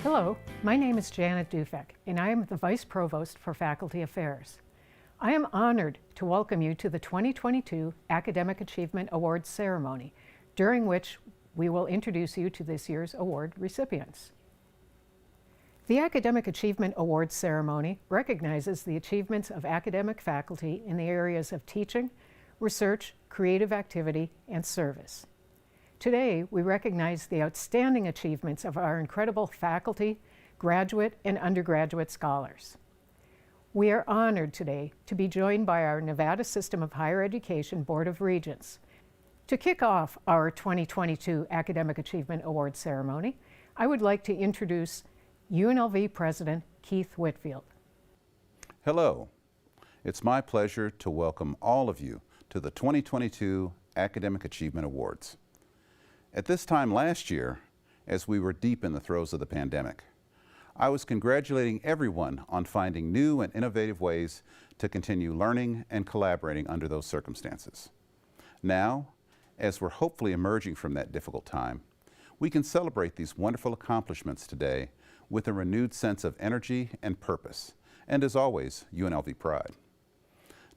Hello, my name is Janet Dufek, and I am the Vice Provost for Faculty Affairs. I am honored to welcome you to the 2022 Academic Achievement Awards ceremony, during which we will introduce you to this year's award recipients. The Academic Achievement Awards ceremony recognizes the achievements of academic faculty in the areas of teaching, research, creative activity, and service. Today, we recognize the outstanding achievements of our incredible faculty, graduate, and undergraduate scholars. We are honored today to be joined by our Nevada System of Higher Education Board of Regents. To kick off our 2022 Academic Achievement Awards ceremony, I would like to introduce UNLV President Keith Whitfield. Hello. It's my pleasure to welcome all of you to the 2022 Academic Achievement Awards. At this time last year, as we were deep in the throes of the pandemic, I was congratulating everyone on finding new and innovative ways to continue learning and collaborating under those circumstances. Now, as we're hopefully emerging from that difficult time, we can celebrate these wonderful accomplishments today with a renewed sense of energy and purpose, and as always, UNLV pride.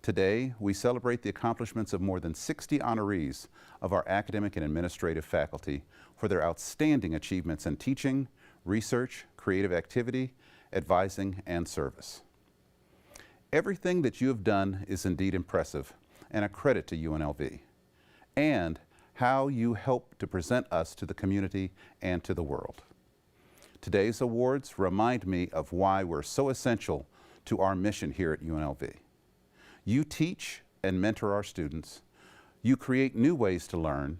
Today, we celebrate the accomplishments of more than 60 honorees of our academic and administrative faculty for their outstanding achievements in teaching, research, creative activity, advising, and service. Everything that you have done is indeed impressive and a credit to UNLV, and how you help to present us to the community and to the world. Today's awards remind me of why we're so essential to our mission here at UNLV. You teach and mentor our students, you create new ways to learn,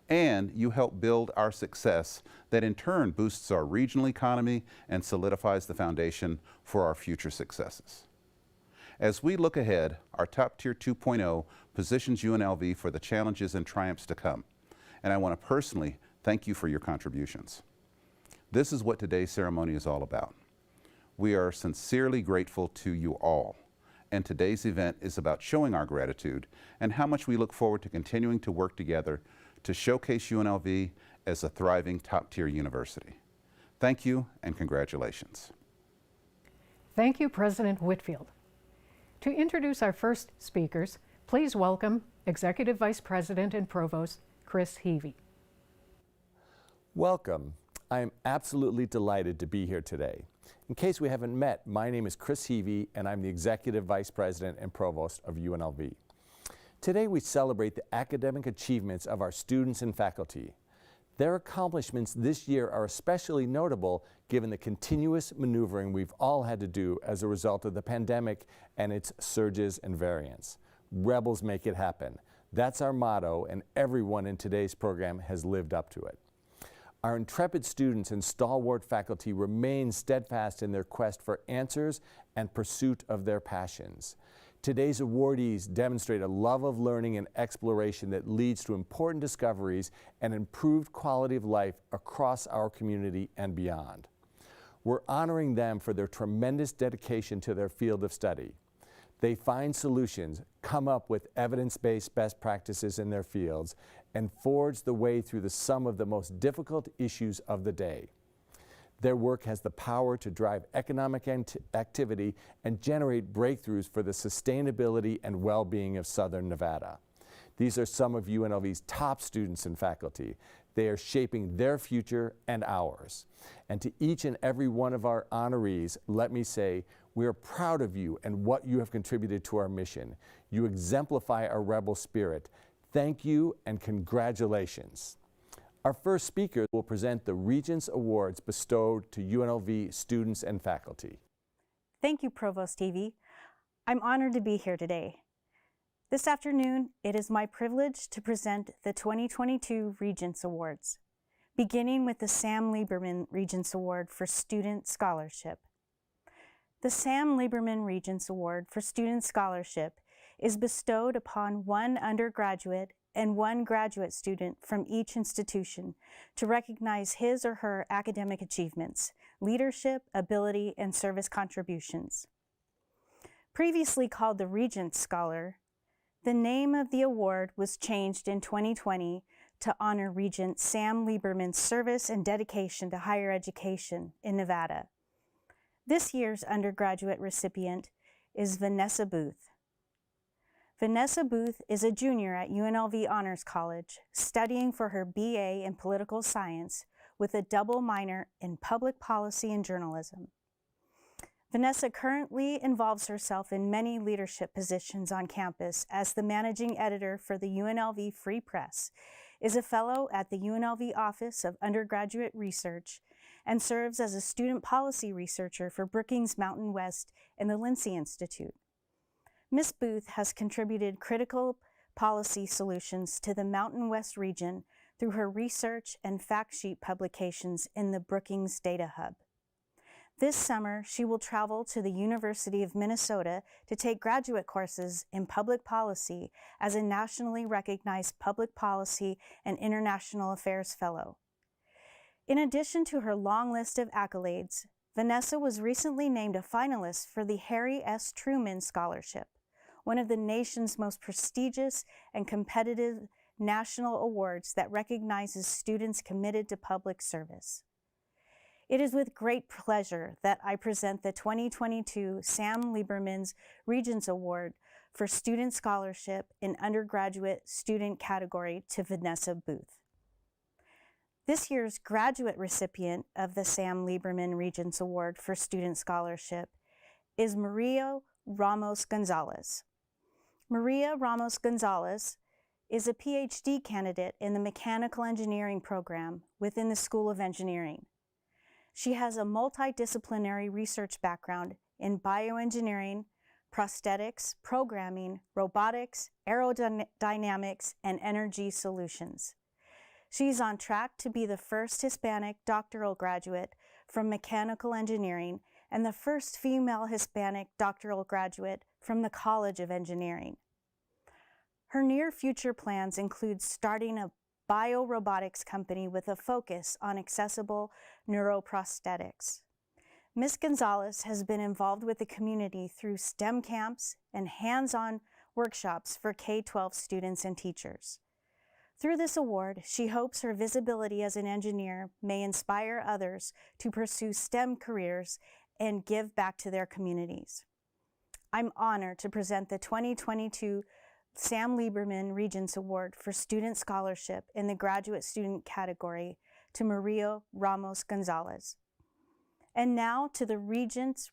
and you help build our success that in turn boosts our regional economy and solidifies the foundation for our future successes. As we look ahead, our Top Tier 2.0 positions UNLV for the challenges and triumphs to come, and I want to personally thank you for your contributions. This is what today's ceremony is all about. We are sincerely grateful to you all, and today's event is about showing our gratitude and how much we look forward to continuing to work together to showcase UNLV as a thriving top-tier university. Thank you and congratulations. Thank you, President Whitfield. To introduce our first speakers, please welcome Executive Vice President and Provost Chris Heavey. Welcome. I am absolutely delighted to be here today. In case we haven't met, my name is Chris Heavey, and I'm the Executive Vice President and Provost of UNLV. Today we celebrate the academic achievements of our students and faculty. Their accomplishments this year are especially notable given the continuous maneuvering we've all had to do as a result of the pandemic and its surges and variants. Rebels make it happen. That's our motto, and everyone in today's program has lived up to it. Our intrepid students and stalwart faculty remain steadfast in their quest for answers and pursuit of their passions. Today's awardees demonstrate a love of learning and exploration that leads to important discoveries and improved quality of life across our community and beyond. We're honoring them for their tremendous dedication to their field of study. They find solutions, come up with evidence-based best practices in their fields, and forge the way through some of the most difficult issues of the day. Their work has the power to drive economic activity and generate breakthroughs for the sustainability and well-being of Southern Nevada. These are some of UNLV's top students and faculty. They are shaping their future and ours. And to each and every one of our honorees, let me say, we are proud of you and what you have contributed to our mission. You exemplify our rebel spirit. Thank you and congratulations. Our first speaker will present the Regents Awards bestowed to UNLV students and faculty. Thank you, Provost Heavey. I'm honored to be here today. This afternoon, it is my privilege to present the 2022 Regents Awards, beginning with the Sam Lieberman Regents Award for Student Scholarship. The Sam Lieberman Regents Award for Student Scholarship is bestowed upon one undergraduate and one graduate student from each institution to recognize his or her academic achievements, leadership, ability, and service contributions. Previously called the Regents Scholar, the name of the award was changed in 2020 to honor Regent Sam Lieberman's service and dedication to higher education in Nevada. This year's undergraduate recipient is Vanessa Booth. Vanessa Booth is a junior at UNLV Honors College, studying for her BA in Political Science with a double minor in Public Policy and Journalism. Vanessa currently involves herself in many leadership positions on campus as the managing editor for the UNLV Free Press, is a fellow at the UNLV Office of Undergraduate Research, and serves as a student policy researcher for Brookings Mountain West and the Lindsay Institute. Ms. Booth has contributed critical policy solutions to the Mountain West region through her research and fact sheet publications in the Brookings Data Hub. This summer, she will travel to the University of Minnesota to take graduate courses in public policy as a nationally recognized public policy and international affairs fellow. In addition to her long list of accolades, Vanessa was recently named a finalist for the Harry S. Truman Scholarship, one of the nation's most prestigious and competitive national awards that recognizes students committed to public service. It is with great pleasure that I present the 2022 Sam Lieberman's Regents Award for Student Scholarship in Undergraduate Student category to Vanessa Booth. This year's graduate recipient of the Sam Lieberman Regents Award for Student Scholarship is Maria Ramos Gonzalez. Maria Ramos Gonzalez is a PhD candidate in the Mechanical Engineering program within the School of Engineering. She has a multidisciplinary research background in bioengineering, prosthetics, programming, robotics, aerodynamics, and energy solutions. She's on track to be the first Hispanic doctoral graduate from mechanical engineering and the first female Hispanic doctoral graduate from the College of Engineering. Her near future plans include starting a biorobotics company with a focus on accessible neuroprosthetics. Ms. Gonzalez has been involved with the community through STEM camps and hands-on workshops for K-12 students and teachers. Through this award, she hopes her visibility as an engineer may inspire others to pursue STEM careers and give back to their communities. I'm honored to present the 2022 Sam Lieberman Regents Award for Student Scholarship in the Graduate Student category to Maria Ramos Gonzalez. And now to the Regents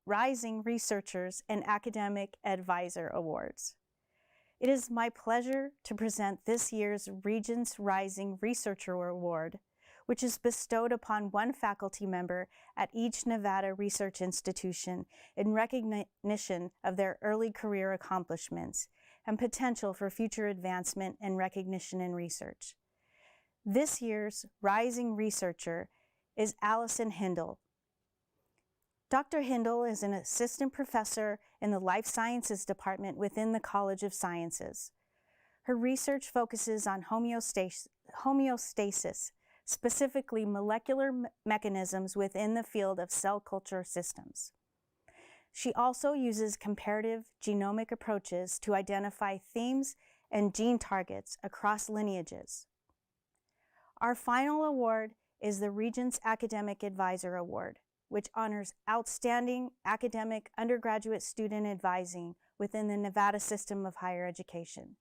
Rising Researchers and Academic Advisor Awards. It is my pleasure to present this year's Regents Rising Researcher Award, which is bestowed upon one faculty member at each Nevada research institution in recognition of their early career accomplishments and potential for future advancement and recognition in research. This year's Rising Researcher is Allison Hindle. Dr. Hindle is an assistant professor in the Life Sciences Department within the College of Sciences. Her research focuses on homeostasis, specifically molecular mechanisms within the field of cell culture systems. She also uses comparative genomic approaches to identify themes and gene targets across lineages. Our final award is the Regents Academic Advisor Award, which honors outstanding academic undergraduate student advising within the Nevada system of higher education.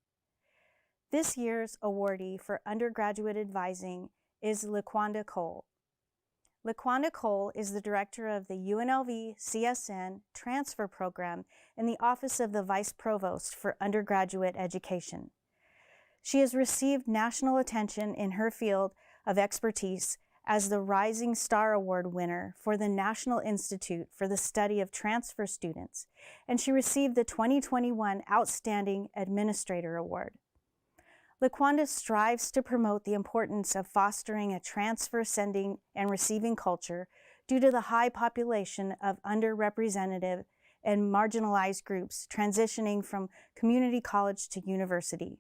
This year's awardee for undergraduate advising is LaQuanda Cole. LaQuanda Cole is the director of the UNLV CSN Transfer Program in the Office of the Vice Provost for Undergraduate Education. She has received national attention in her field of expertise as the Rising Star Award winner for the National Institute for the Study of Transfer Students, and she received the 2021 Outstanding Administrator Award. LaQuanda strives to promote the importance of fostering a transfer sending and receiving culture due to the high population of underrepresented and marginalized groups transitioning from community college to university.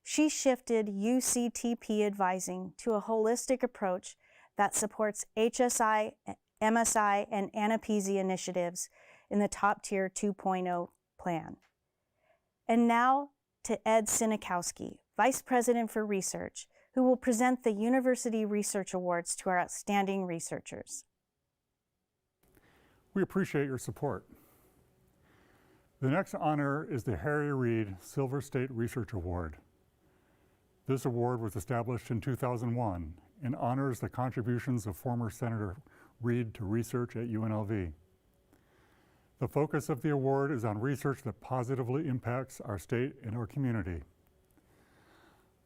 She shifted UCTP advising to a holistic approach that supports HSI, MSI, and ANAPESI initiatives in the Top Tier 2.0 plan. And now to Ed Sinikowski, Vice President for Research, who will present the University Research Awards to our outstanding researchers. We appreciate your support. The next honor is the Harry Reid Silver State Research Award. This award was established in 2001 and honors the contributions of former Senator Reid to research at UNLV. The focus of the award is on research that positively impacts our state and our community.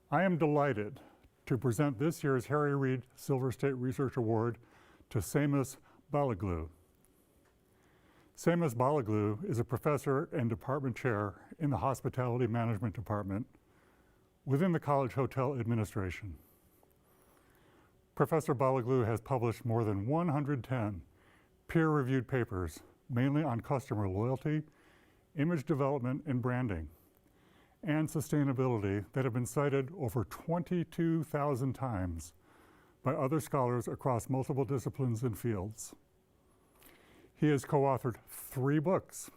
I am delighted to present this year's Harry Reid Silver State Research Award to Seamus Balaglu. Seamus Balaglu is a professor and department chair in the Hospitality Management Department within the College Hotel Administration. Professor Balaglu has published more than 110 peer-reviewed papers, mainly on customer loyalty, image development and branding, and sustainability that have been cited over 22,000 times by other scholars across multiple disciplines and fields. He has co-authored 3 books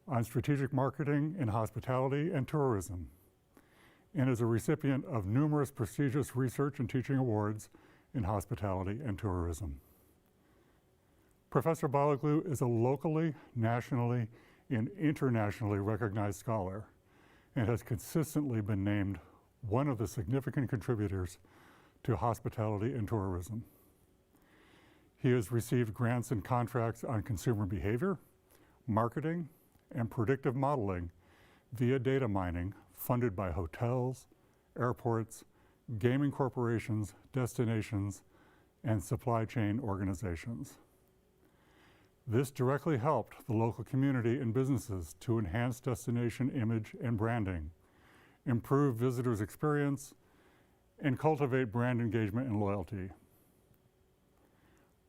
on strategic marketing in hospitality and tourism, and is a recipient of numerous prestigious research and teaching awards in hospitality and tourism. Professor Balaglu is a locally, nationally, and internationally recognized scholar and has consistently been named one of the significant contributors to hospitality and tourism. He has received grants and contracts on consumer behavior, marketing, and predictive modeling via data mining funded by hotels, airports, gaming corporations, destinations, and supply chain organizations. This directly helped the local community and businesses to enhance destination image and branding, improve visitors' experience, and cultivate brand engagement and loyalty.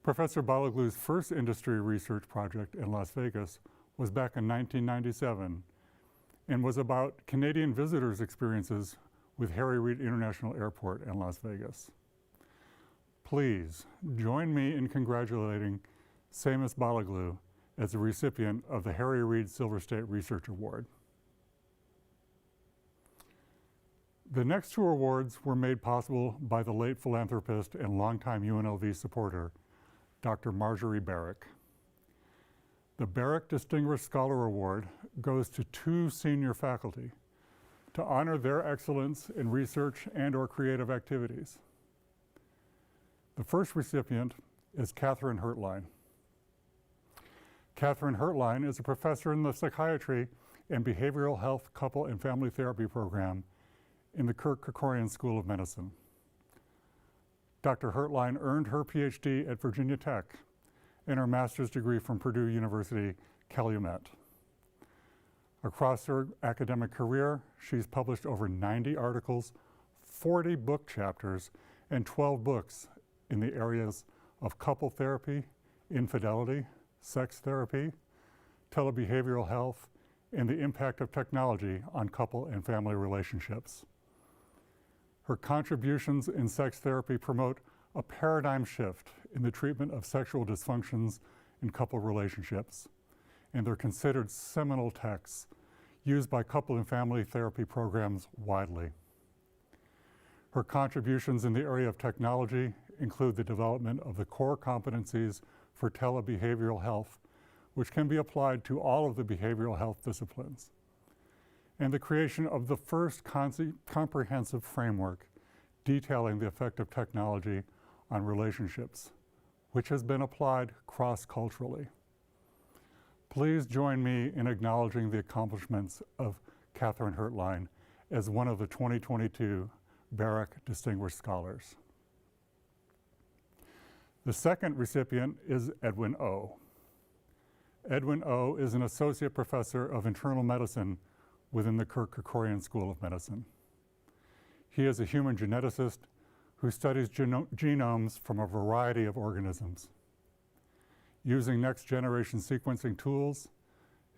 Professor Balaglu's first industry research project in Las Vegas was back in 1997 and was about Canadian visitors' experiences with Harry Reid International Airport in Las Vegas. Please join me in congratulating Seamus Balaglu as the recipient of the Harry Reid Silver State Research Award. The next 2 awards were made possible by the late philanthropist and longtime UNLV supporter, Dr. Marjorie Barrick. The Barrick Distinguished Scholar Award goes to 2 senior faculty to honor their excellence in research and/or creative activities. The first recipient is Catherine Hertlein. Catherine Hertlein is a professor in the Psychiatry and Behavioral Health Couple and Family Therapy program in the Kirk Kerkorian School of Medicine. Dr. Hertlein earned her PhD at Virginia Tech and her master's degree from Purdue University, Calumet. Across her academic career, she's published over 90 articles, 40 book chapters, and 12 books in the areas of couple therapy, infidelity, sex therapy, telebehavioral health, and the impact of technology on couple and family relationships. Her contributions in sex therapy promote a paradigm shift in the treatment of sexual dysfunctions in couple relationships, and they're considered seminal texts used by couple and family therapy programs widely. Her contributions in the area of technology include the development of the core competencies for telebehavioral health, which can be applied to all of the behavioral health disciplines, and the creation of the first comprehensive framework detailing the effect of technology on relationships, which has been applied cross-culturally. Please join me in acknowledging the accomplishments of Catherine Hertlein as one of the 2022 Barrick Distinguished Scholars. The second recipient is Edwin O. Edwin O is an associate professor of internal medicine within the Kirk Kerkorian School of Medicine. He is a human geneticist who studies genomes from a variety of organisms. Using next-generation sequencing tools,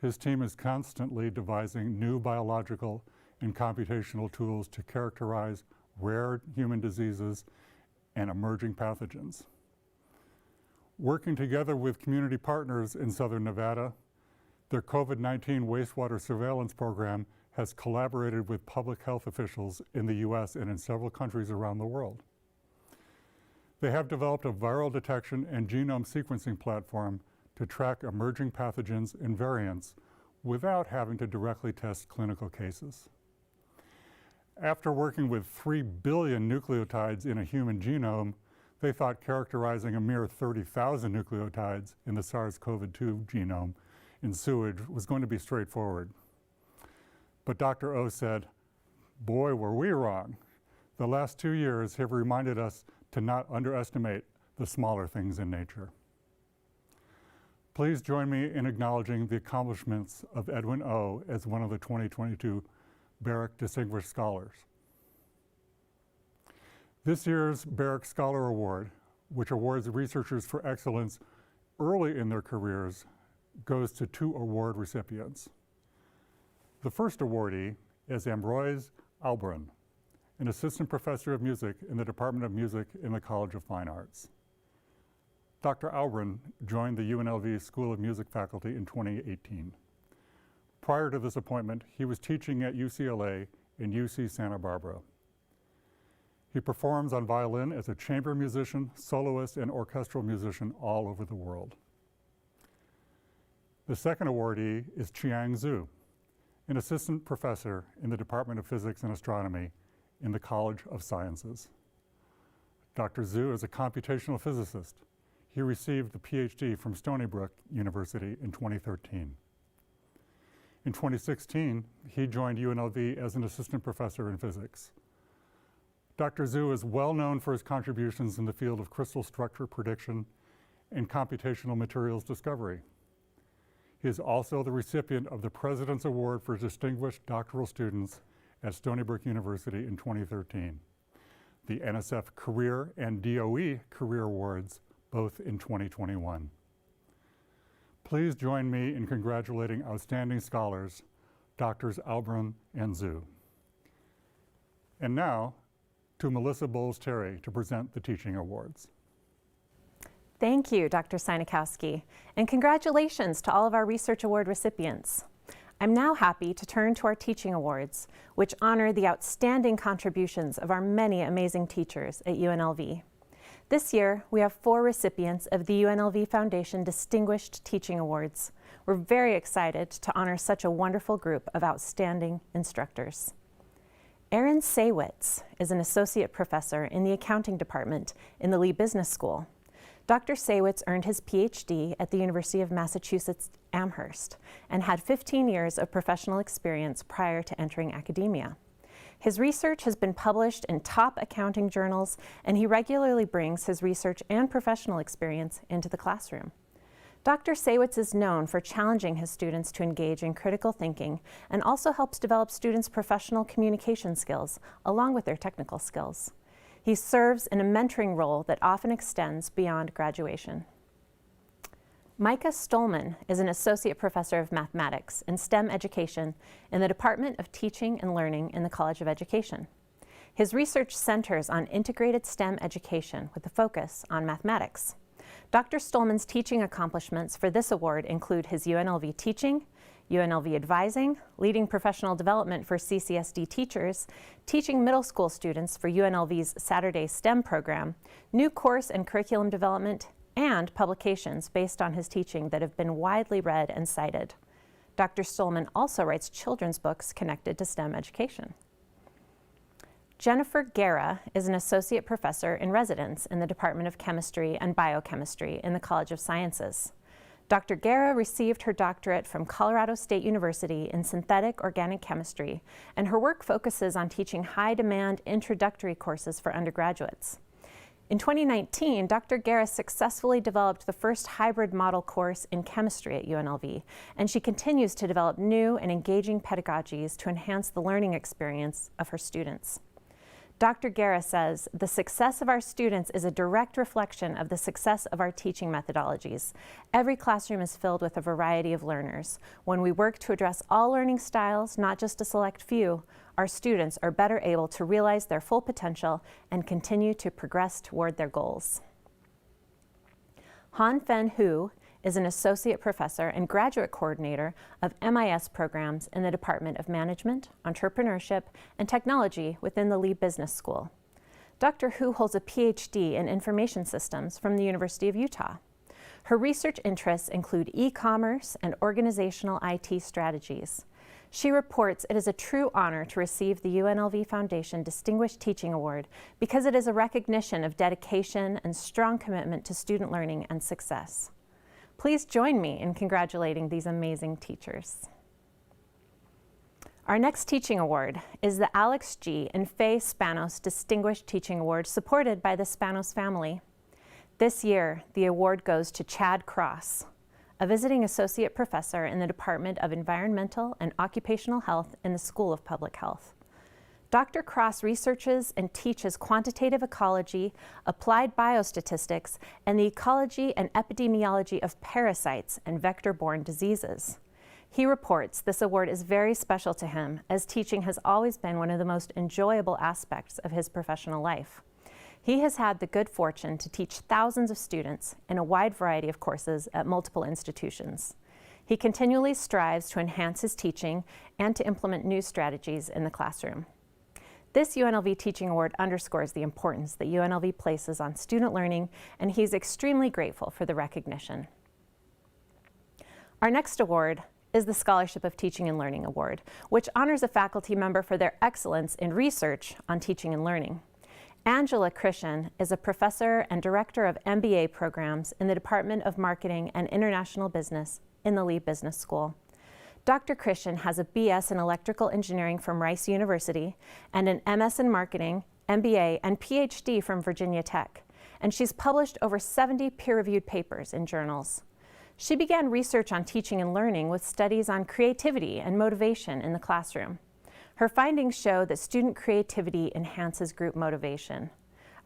his team is constantly devising new biological and computational tools to characterize rare human diseases and emerging pathogens. Working together with community partners in Southern Nevada, their COVID-19 wastewater surveillance program has collaborated with public health officials in the US and in several countries around the world. They have developed a viral detection and genome sequencing platform to track emerging pathogens and variants without having to directly test clinical cases. After working with 3 billion nucleotides in a human genome, they thought characterizing a mere 30,000 nucleotides in the SARS-CoV-2 genome in sewage was going to be straightforward. But Dr. O said, boy, were we wrong. The last 2 years have reminded us to not underestimate the smaller things in nature. Please join me in acknowledging the accomplishments of Edwin O. as one of the 2022 Barrick Distinguished Scholars. This year's Barrick Scholar Award, which awards researchers for excellence early in their careers, goes to 2 award recipients. The first awardee is Ambroise Albrun, an assistant professor of music in the Department of Music in the College of Fine Arts. Dr. Albrun joined the UNLV School of Music faculty in 2018. Prior to this appointment, he was teaching at UCLA and UC Santa Barbara. He performs on violin as a chamber musician, soloist, and orchestral musician all over the world. The second awardee is Qiang Zhu, an assistant professor in the Department of Physics and Astronomy in the College of Sciences. Dr. Zhu is a computational physicist. He received the PhD from Stony Brook University in 2013. In 2016, he joined UNLV as an assistant professor in physics. Dr. Zhu is well known for his contributions in the field of crystal structure prediction and computational materials discovery. He is also the recipient of the President's Award for Distinguished Doctoral Students at Stony Brook University in 2013, the NSF Career and DOE Career Awards, both in 2021. Please join me in congratulating outstanding scholars, Drs. Albrun and Zhu. And now, to Melissa Bowles-Terry to present the Teaching Awards. Thank you, Dr. Sienikowski, and congratulations to all of our Research Award recipients. I'm now happy to turn to our Teaching Awards, which honor the outstanding contributions of our many amazing teachers at UNLV. This year, we have 4 recipients of the UNLV Foundation Distinguished Teaching Awards. We're very excited to honor such a wonderful group of outstanding instructors. Erin Saywitz is an associate professor in the accounting department in the Lee Business School. Dr. Saywitz earned his PhD at the University of Massachusetts Amherst and had 15 years of professional experience prior to entering academia. His research has been published in top accounting journals, and he regularly brings his research and professional experience into the classroom. Dr. Saywitz is known for challenging his students to engage in critical thinking and also helps develop students' professional communication skills along with their technical skills. He serves in a mentoring role that often extends beyond graduation. Micah Stolman is an associate professor of mathematics and STEM education in the Department of Teaching and Learning in the College of Education. His research centers on integrated STEM education with a focus on mathematics. Dr. Stolman's teaching accomplishments for this award include his UNLV teaching, UNLV advising, leading professional development for CCSD teachers, teaching middle school students for UNLV's Saturday STEM program, new course and curriculum development, and publications based on his teaching that have been widely read and cited. Dr. Stolman also writes children's books connected to STEM education. Jennifer Guerra is an associate professor in residence in the Department of Chemistry and Biochemistry in the College of Sciences. Dr. Guerra received her doctorate from Colorado State University in synthetic organic chemistry, and her work focuses on teaching high-demand introductory courses for undergraduates. In 2019, Dr. Guerra successfully developed the first hybrid model course in chemistry at UNLV, and she continues to develop new and engaging pedagogies to enhance the learning experience of her students. Dr. Guerra says, "The success of our students is a direct reflection of the success of our teaching methodologies. Every classroom is filled with a variety of learners. When we work to address all learning styles, not just a select few, our students are better able to realize their full potential and continue to progress toward their goals." Han Fen Hu is an associate professor and graduate coordinator of MIS programs in the Department of Management, Entrepreneurship, and Technology within the Lee Business School. Dr. Hu holds a PhD in Information Systems from the University of Utah. Her research interests include e-commerce and organizational IT strategies. She reports it is a true honor to receive the UNLV Foundation Distinguished Teaching Award because it is a recognition of dedication and strong commitment to student learning and success. Please join me in congratulating these amazing teachers. Our next teaching award is the Alex G. and Faye Spanos Distinguished Teaching Award, supported by the Spanos family. This year, the award goes to Chad Cross, a visiting associate professor in the Department of Environmental and Occupational Health in the School of Public Health. Dr. Cross researches and teaches quantitative ecology, applied biostatistics, and the ecology and epidemiology of parasites and vector-borne diseases. He reports this award is very special to him, as teaching has always been one of the most enjoyable aspects of his professional life. He has had the good fortune to teach thousands of students in a wide variety of courses at multiple institutions. He continually strives to enhance his teaching and to implement new strategies in the classroom. This UNLV Teaching Award underscores the importance that UNLV places on student learning, and he's extremely grateful for the recognition. Our next award is the Scholarship of Teaching and Learning Award, which honors a faculty member for their excellence in research on teaching and learning. Angela Krishan is a professor and director of MBA programs in the Department of Marketing and International Business in the Lee Business School. Dr. Krishan has a BS in Electrical Engineering from Rice University and an MS in Marketing, MBA, and PhD from Virginia Tech, and she's published over 70 peer-reviewed papers in journals. She began research on teaching and learning with studies on creativity and motivation in the classroom. Her findings show that student creativity enhances group motivation.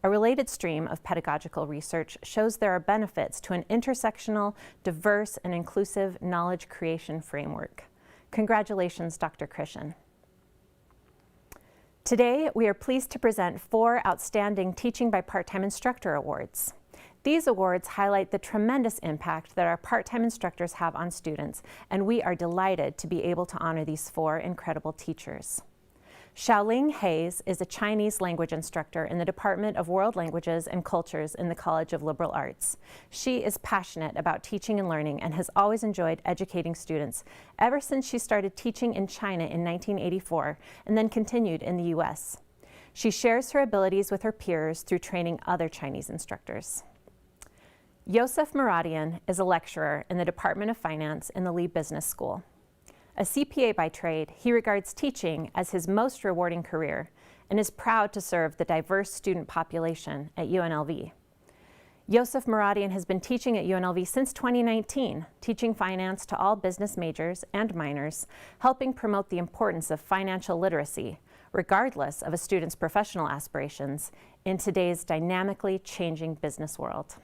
A related stream of pedagogical research shows there are benefits to an intersectional, diverse, and inclusive knowledge creation framework. Congratulations, Dr. Krishan. Today, we are pleased to present 4 outstanding Teaching by Part-Time Instructor awards. These awards highlight the tremendous impact that our part-time instructors have on students, and we are delighted to be able to honor these 4 incredible teachers. Xiaoling Hayes is a Chinese language instructor in the Department of World Languages and Cultures in the College of Liberal Arts. She is passionate about teaching and learning and has always enjoyed educating students ever since she started teaching in China in 1984 and then continued in the US. She shares her abilities with her peers through training other Chinese instructors. Yosef Muradian is a lecturer in the Department of Finance in the Lee Business School. A CPA by trade, he regards teaching as his most rewarding career and is proud to serve the diverse student population at UNLV. Yosef Muradian has been teaching at UNLV since 2019, teaching finance to all business majors and minors, helping promote the importance of financial literacy, regardless of a student's professional aspirations, in today's dynamically changing business world.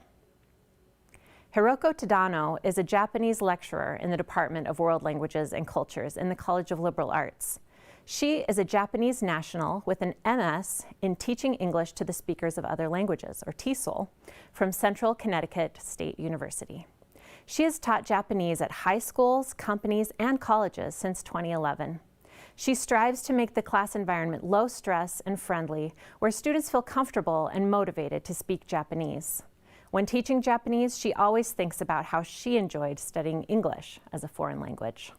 Hiroko Tadano is a Japanese lecturer in the Department of World Languages and Cultures in the College of Liberal Arts. She is a Japanese national with an MS in Teaching English to the Speakers of Other Languages, or TESOL, from Central Connecticut State University. She has taught Japanese at high schools, companies, and colleges since 2011. She strives to make the class environment low stress and friendly, where students feel comfortable and motivated to speak Japanese. When teaching Japanese, she always thinks about how she enjoyed studying English as a foreign language.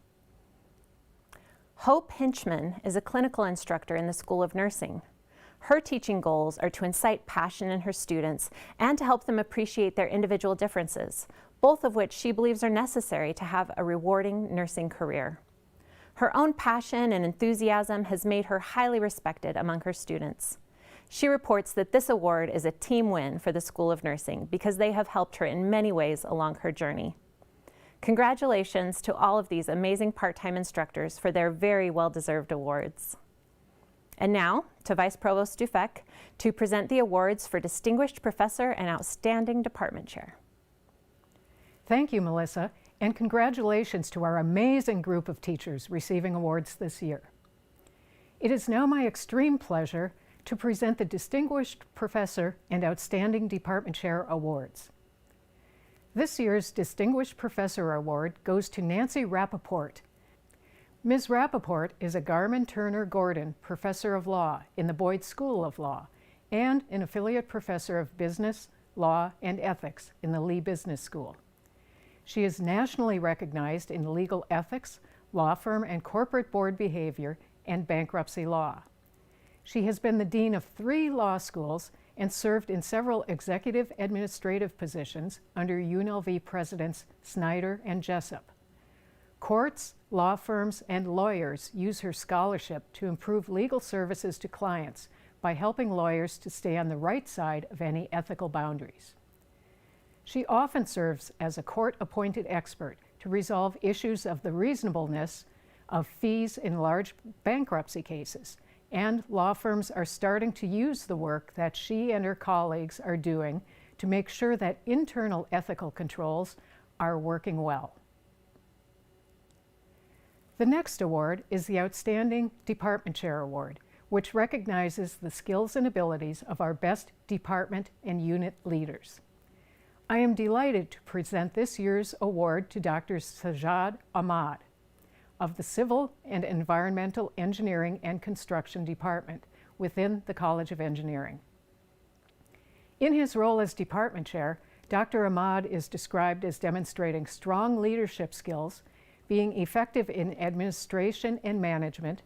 Hope Hinchman is a clinical instructor in the School of Nursing. Her teaching goals are to incite passion in her students and to help them appreciate their individual differences, both of which she believes are necessary to have a rewarding nursing career. Her own passion and enthusiasm has made her highly respected among her students. She reports that this award is a team win for the School of Nursing because they have helped her in many ways along her journey. Congratulations to all of these amazing part-time instructors for their very well-deserved awards. And now to Vice Provost Dufek to present the awards for Distinguished Professor and Outstanding Department Chair. Thank you, Melissa, and congratulations to our amazing group of teachers receiving awards this year. It is now my extreme pleasure to present the Distinguished Professor and Outstanding Department Chair Awards. This year's Distinguished Professor Award goes to Nancy Rappaport. Ms. Rappaport is a Garman Turner Gordon Professor of Law in the Boyd School of Law and an Affiliate Professor of Business, Law, and Ethics in the Lee Business School. She is nationally recognized in legal ethics, law firm and corporate board behavior, and bankruptcy law. She has been the dean of 3 law schools and served in several executive administrative positions under UNLV presidents Snyder and Jessup. Courts, law firms, and lawyers use her scholarship to improve legal services to clients by helping lawyers to stay on the right side of any ethical boundaries. She often serves as a court-appointed expert to resolve issues of the reasonableness of fees in large bankruptcy cases, and law firms are starting to use the work that she and her colleagues are doing to make sure that internal ethical controls are working well. The next award is the Outstanding Department Chair Award, which recognizes the skills and abilities of our best department and unit leaders. I am delighted to present this year's award to Dr. Sajad Ahmad of the Civil and Environmental Engineering and Construction Department within the College of Engineering. In his role as department chair, Dr. Ahmad is described as demonstrating strong leadership skills, being effective in administration and management,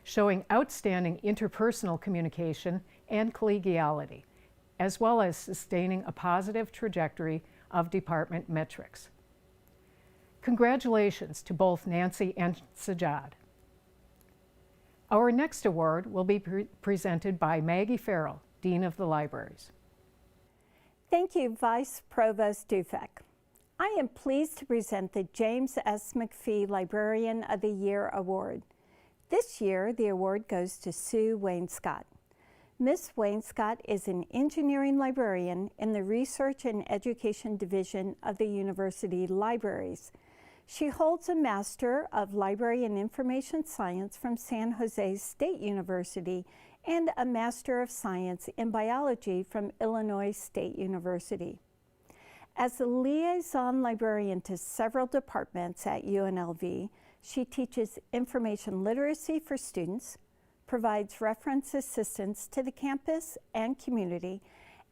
showing outstanding interpersonal communication and collegiality, as well as sustaining a positive trajectory of department metrics. Congratulations to both Nancy and Sajad. Our next award will be presented by Maggie Farrell, Dean of the Libraries. Thank you, Vice Provost Dufek. I am pleased to present the James S. McPhee Librarian of the Year Award. This year, the award goes to Sue Wainscott. Ms. Wainscott is an engineering librarian in the Research and Education Division of the University Libraries. She holds a Master of Library and Information Science from San Jose State University and a Master of Science in Biology from Illinois State University. As a liaison librarian to several departments at UNLV, she teaches information literacy for students, provides reference assistance to the campus and community,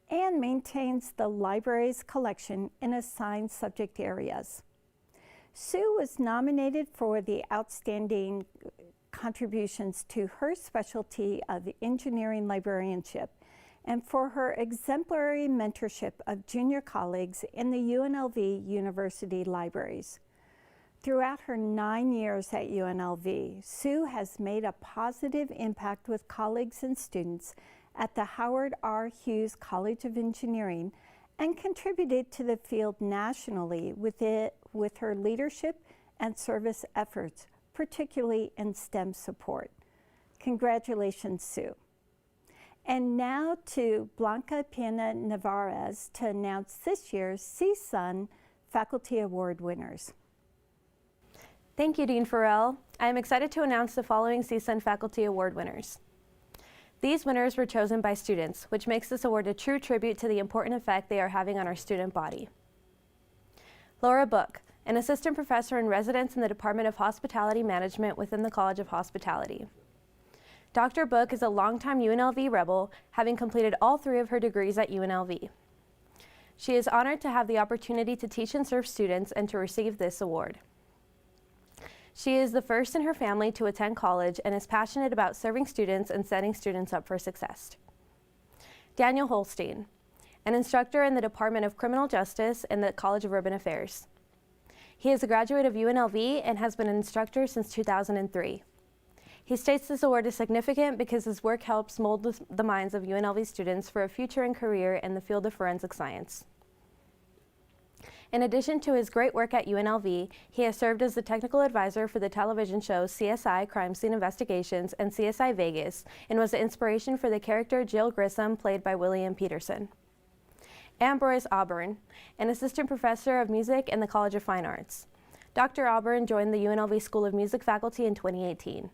and maintains the library's collection in assigned subject areas. Sue was nominated for the outstanding contributions to her specialty of engineering librarianship and for her exemplary mentorship of junior colleagues in the UNLV University Libraries. Throughout her 9 years at UNLV, Sue has made a positive impact with colleagues and students at the Howard R. Hughes College of Engineering and contributed to the field nationally with her leadership and service efforts, particularly in STEM support. Congratulations, Sue. And now to Blanca Pena Navarez to announce this year's CSUN Faculty Award winners. Thank you, Dean Farrell. I am excited to announce the following CSUN Faculty Award winners. These winners were chosen by students, which makes this award a true tribute to the important effect they are having on our student body. Laura Book, an assistant professor in residence in the Department of Hospitality Management within the College of Hospitality. Dr. Book is a longtime UNLV Rebel, having completed all 3 of her degrees at UNLV. She is honored to have the opportunity to teach and serve students and to receive this award. She is the first in her family to attend college and is passionate about serving students and setting students up for success. Daniel Holstein, an instructor in the Department of Criminal Justice in the College of Urban Affairs. He is a graduate of UNLV and has been an instructor since 2003. He states this award is significant because his work helps mold the minds of UNLV students for a future and career in the field of forensic science. In addition to his great work at UNLV, he has served as the technical advisor for the television shows CSI Crime Scene Investigations and CSI Vegas, and was the inspiration for the character Jill Grissom, played by William Peterson. Ambroise Auburn, an assistant professor of music in the College of Fine Arts. Dr. Auburn joined the UNLV School of Music faculty in 2018.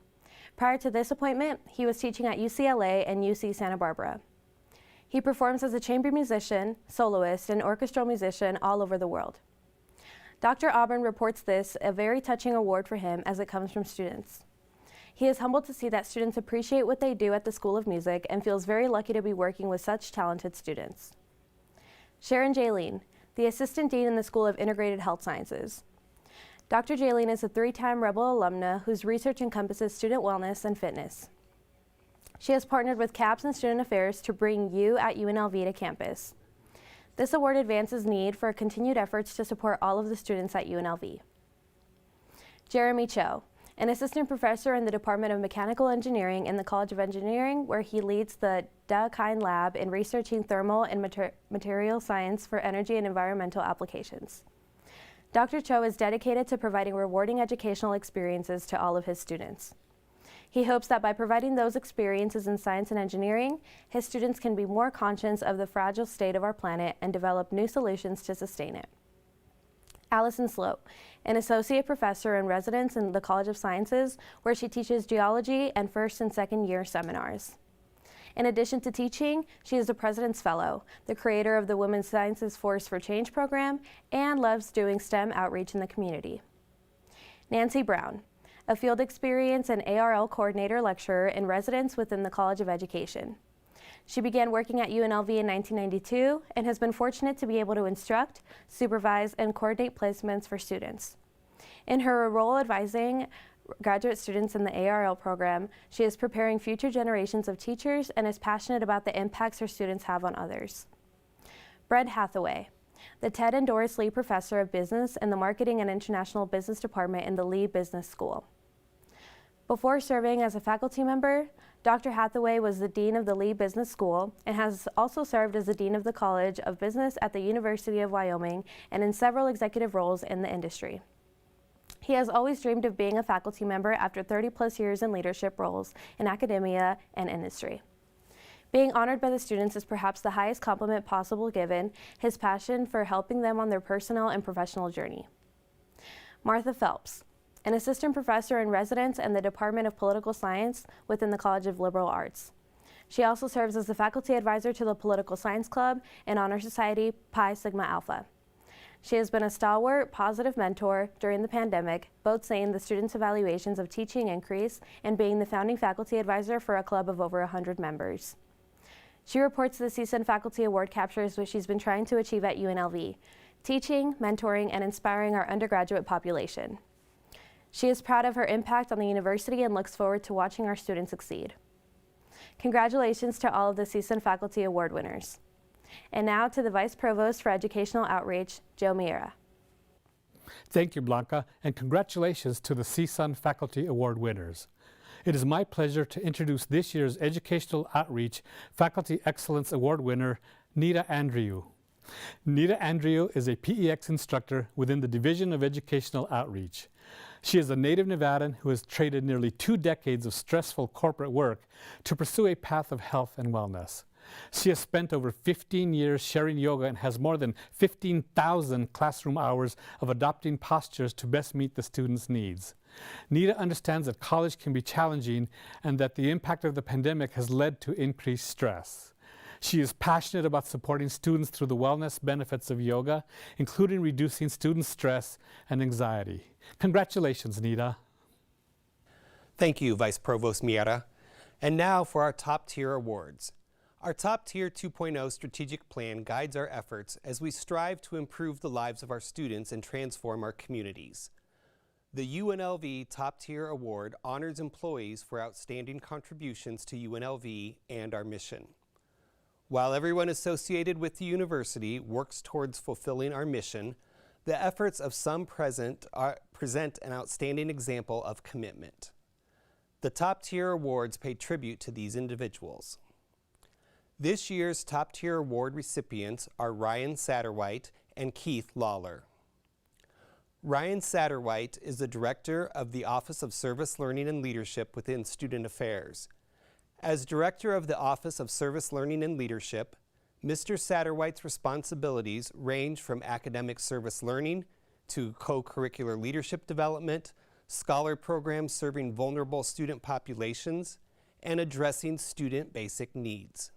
Prior to this appointment, he was teaching at UCLA and UC Santa Barbara. He performs as a chamber musician, soloist, and orchestral musician all over the world. Dr. Auburn reports this a very touching award for him as it comes from students. He is humbled to see that students appreciate what they do at the School of Music and feels very lucky to be working with such talented students. Sharon Jaylene, the Assistant Dean in the School of Integrated Health Sciences. Dr. Jaylene is a 3-time Rebel alumna whose research encompasses student wellness and fitness. She has partnered with CAPS and Student Affairs to bring you at UNLV to campus. This award advances need for continued efforts to support all of the students at UNLV. Jeremy Cho, an assistant professor in the Department of Mechanical Engineering in the College of Engineering, where he leads the Daokine Lab in researching thermal and material science for energy and environmental applications. Dr. Cho is dedicated to providing rewarding educational experiences to all of his students. He hopes that by providing those experiences in science and engineering, his students can be more conscious of the fragile state of our planet and develop new solutions to sustain it. Allison Slope, an associate professor in residence in the College of Sciences, where she teaches geology and first and second year seminars. In addition to teaching, she is a President's Fellow, the creator of the Women's Sciences Force for Change program, and loves doing STEM outreach in the community. Nancy Brown, a field experience and ARL coordinator lecturer in residence within the College of Education. She began working at UNLV in 1992 and has been fortunate to be able to instruct, supervise, and coordinate placements for students. In her role advising graduate students in the ARL program, she is preparing future generations of teachers and is passionate about the impacts her students have on others. Brett Hathaway, the Ted and Doris Lee Professor of Business in the Marketing and International Business Department in the Lee Business School. Before serving as a faculty member, Dr. Hathaway was the Dean of the Lee Business School and has also served as the Dean of the College of Business at the University of Wyoming and in several executive roles in the industry. He has always dreamed of being a faculty member after 30+ years in leadership roles in academia and industry. Being honored by the students is perhaps the highest compliment possible given his passion for helping them on their personal and professional journey. Martha Phelps, an assistant professor in residence in the Department of Political Science within the College of Liberal Arts. She also serves as the faculty advisor to the Political Science Club and Honor Society Pi Sigma Alpha. She has been a stalwart, positive mentor during the pandemic, both seeing the students' evaluations of teaching increase and being the founding faculty advisor for a club of over 100 members. She reports the CSUN Faculty Award captures what she's been trying to achieve at UNLV, teaching, mentoring, and inspiring our undergraduate population. She is proud of her impact on the university and looks forward to watching our students succeed. Congratulations to all of the CSUN Faculty Award winners. And now to the Vice Provost for Educational Outreach, Joe Miera. Thank you, Blanca, and congratulations to the CSUN Faculty Award winners. It is my pleasure to introduce this year's Educational Outreach Faculty Excellence Award winner, Nita Andrew. Nita Andrew is a PEX instructor within the Division of Educational Outreach. She is a native Nevadan who has traded nearly 2 decades of stressful corporate work to pursue a path of health and wellness. She has spent over 15 years sharing yoga and has more than 15,000 classroom hours of adopting postures to best meet the students' needs. Nita understands that college can be challenging and that the impact of the pandemic has led to increased stress. She is passionate about supporting students through the wellness benefits of yoga, including reducing student stress and anxiety. Congratulations, Nita. Thank you, Vice Provost Miera. And now for our top tier awards. Our Top Tier 2.0 strategic plan guides our efforts as we strive to improve the lives of our students and transform our communities. The UNLV Top Tier Award honors employees for outstanding contributions to UNLV and our mission. While everyone associated with the university works towards fulfilling our mission, the efforts of some present an outstanding example of commitment. The Top Tier Awards pay tribute to these individuals. This year's Top Tier Award recipients are Ryan Satterwhite and Keith Lawler. Ryan Satterwhite is the Director of the Office of Service Learning and Leadership within Student Affairs. As Director of the Office of Service Learning and Leadership, Mr. Satterwhite's responsibilities range from academic service learning to co-curricular leadership development, scholar programs serving vulnerable student populations, and addressing student basic needs.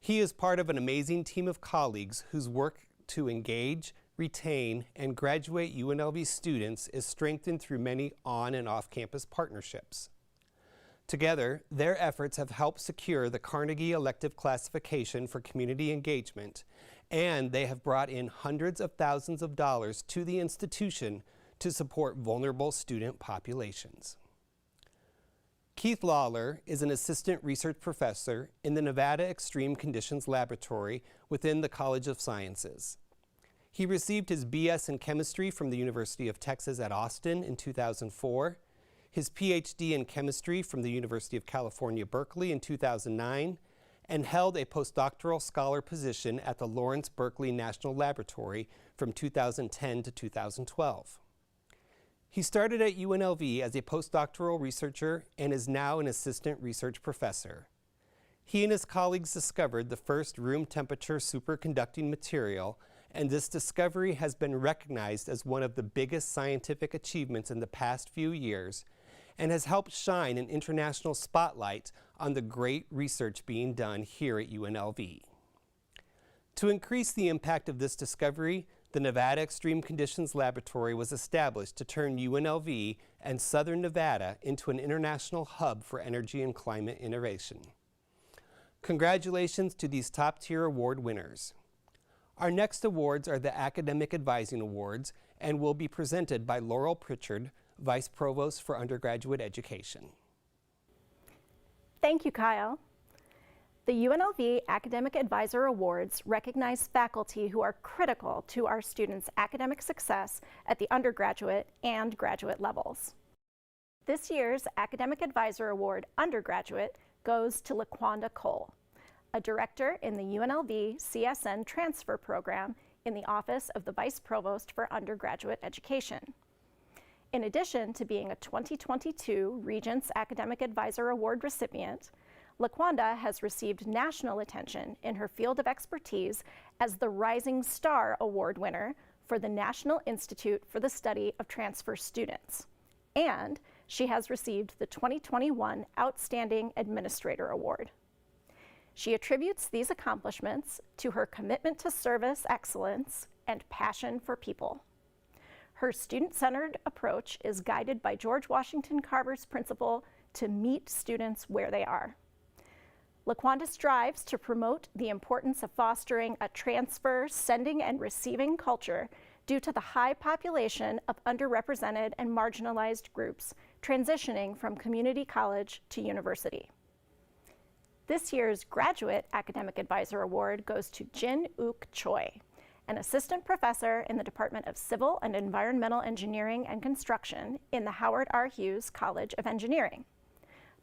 He is part of an amazing team of colleagues whose work to engage, retain, and graduate UNLV students is strengthened through many on- and off-campus partnerships. Together, their efforts have helped secure the Carnegie elective classification for community engagement, and they have brought in hundreds of thousands of dollars to the institution to support vulnerable student populations. Keith Lawler is an assistant research professor in the Nevada Extreme Conditions Laboratory within the College of Sciences. He received his BS in chemistry from the University of Texas at Austin in 2004, his PhD in chemistry from the University of California, Berkeley in 2009, and held a postdoctoral scholar position at the Lawrence Berkeley National Laboratory from 2010 to 2012. He started at UNLV as a postdoctoral researcher and is now an assistant research professor. He and his colleagues discovered the first room temperature superconducting material, and this discovery has been recognized as one of the biggest scientific achievements in the past few years and has helped shine an international spotlight on the great research being done here at UNLV. To increase the impact of this discovery, the Nevada Extreme Conditions Laboratory was established to turn UNLV and Southern Nevada into an international hub for energy and climate innovation. Congratulations to these top-tier award winners. Our next awards are the Academic Advising Awards and will be presented by Laurel Pritchard, Vice Provost for Undergraduate Education. Thank you, Kyle. The UNLV Academic Advisor Awards recognize faculty who are critical to our students' academic success at the undergraduate and graduate levels. This year's Academic Advisor Award Undergraduate goes to LaQuanda Cole, a director in the UNLV CSN Transfer Program in the Office of the Vice Provost for Undergraduate Education. In addition to being a 2022 Regents Academic Advisor Award recipient, LaQuanda has received national attention in her field of expertise as the Rising Star Award winner for the National Institute for the Study of Transfer Students, and she has received the 2021 Outstanding Administrator Award. She attributes these accomplishments to her commitment to service excellence and passion for people. Her student-centered approach is guided by George Washington Carver's principle to meet students where they are. LaQuanda strives to promote the importance of fostering a transfer, sending, and receiving culture due to the high population of underrepresented and marginalized groups transitioning from community college to university. This year's Graduate Academic Advisor Award goes to Jin Uk Choi, an assistant professor in the Department of Civil and Environmental Engineering and Construction in the Howard R. Hughes College of Engineering.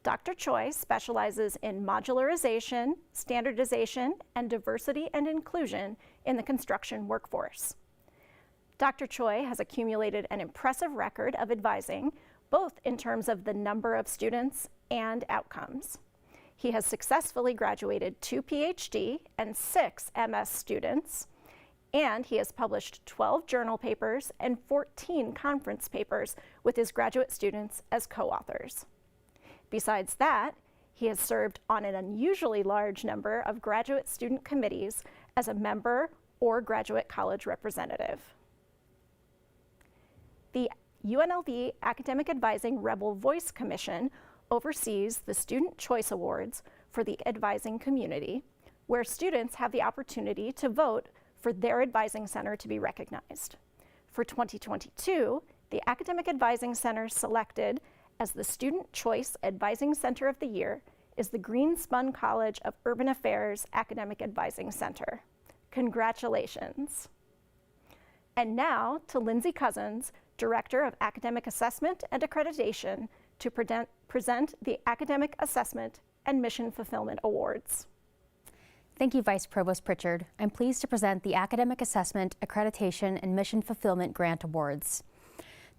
Dr. Choi specializes in modularization, standardization, and diversity and inclusion in the construction workforce. Dr. Choi has accumulated an impressive record of advising, both in terms of the number of students and outcomes. He has successfully graduated 2 PhD and 6 MS students, and he has published 12 journal papers and 14 conference papers with his graduate students as co-authors. Besides that, he has served on an unusually large number of graduate student committees as a member or graduate college representative. The UNLV Academic Advising Rebel Voice Commission oversees the Student Choice Awards for the advising community, where students have the opportunity to vote for their advising center to be recognized. For 2022, the Academic Advising Center selected as the Student Choice Advising Center of the Year is the Greenspun College of Urban Affairs Academic Advising Center. Congratulations. And now to Lindsay Cousins, Director of Academic Assessment and Accreditation, to present the Academic Assessment and Mission Fulfillment Awards. Thank you, Vice Provost Pritchard. I'm pleased to present the Academic Assessment, Accreditation, and Mission Fulfillment Grant Awards.